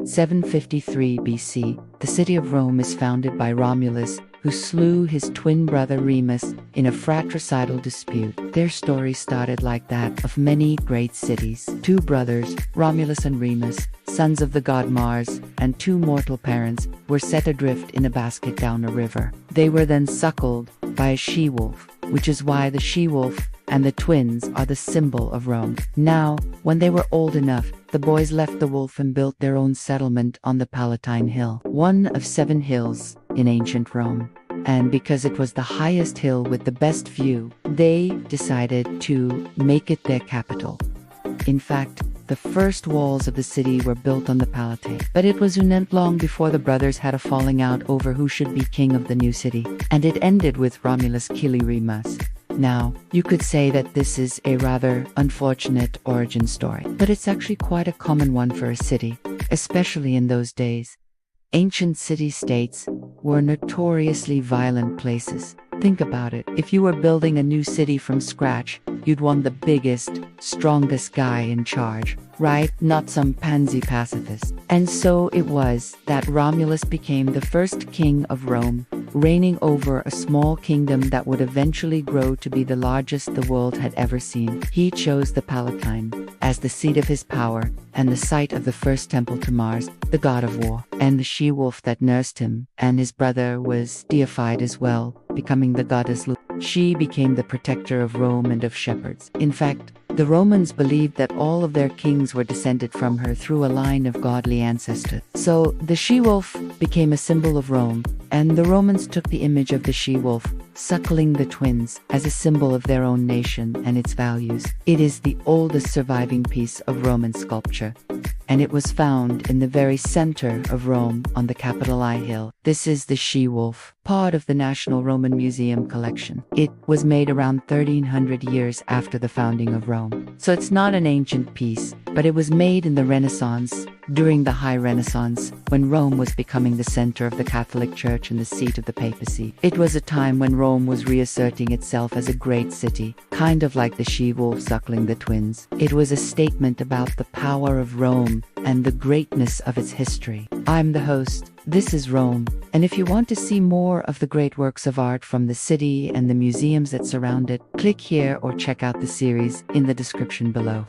753 BC, the city of Rome is founded by Romulus, who slew his twin brother Remus in a fratricidal dispute. Their story started like that of many great cities. Two brothers, Romulus and Remus, sons of the god Mars, and two mortal parents, were set adrift in a basket down a river. They were then suckled by a she-wolf, which is why the she-wolf and the twins are the symbol of Rome. Now, when they were old enough, the boys left the wolf and built their own settlement on the Palatine Hill, one of 7 hills in ancient Rome. And because it was the highest hill with the best view, they decided to make it their capital. In fact, the first walls of the city were built on the Palatine. But it was not long before the brothers had a falling out over who should be king of the new city, and it ended with Romulus killing Remus. Now, you could say that this is a rather unfortunate origin story, but it's actually quite a common one for a city, especially in those days. Ancient city-states were notoriously violent places. Think about it. If you were building a new city from scratch, you'd want the biggest, strongest guy in charge, right? Not some pansy pacifist. And so it was that Romulus became the first king of Rome, reigning over a small kingdom that would eventually grow to be the largest the world had ever seen. He chose the Palatine as the seat of his power and the site of the first temple to Mars, the god of war, and the she-wolf that nursed him, and his brother was deified as well, becoming the goddess Lu. She became the protector of Rome and of shepherds. In fact, the Romans believed that all of their kings were descended from her through a line of godly ancestors. So the she-wolf became a symbol of Rome, and the Romans took the image of the she-wolf, suckling the twins, as a symbol of their own nation and its values. It is the oldest surviving piece of Roman sculpture, and it was found in the very center of Rome on the Capitoli Hill. This is the she-wolf, part of the National Roman Museum collection. It was made around 1300 years after the founding of Rome. So it's not an ancient piece, but it was made in the Renaissance, during the High Renaissance, when Rome was becoming the center of the Catholic Church and the seat of the papacy. It was a time when Rome was reasserting itself as a great city, kind of like the she-wolf suckling the twins. It was a statement about the power of Rome and the greatness of its history. I'm the host. This is Rome, and if you want to see more of the great works of art from the city and the museums that surround it, click here or check out the series in the description below.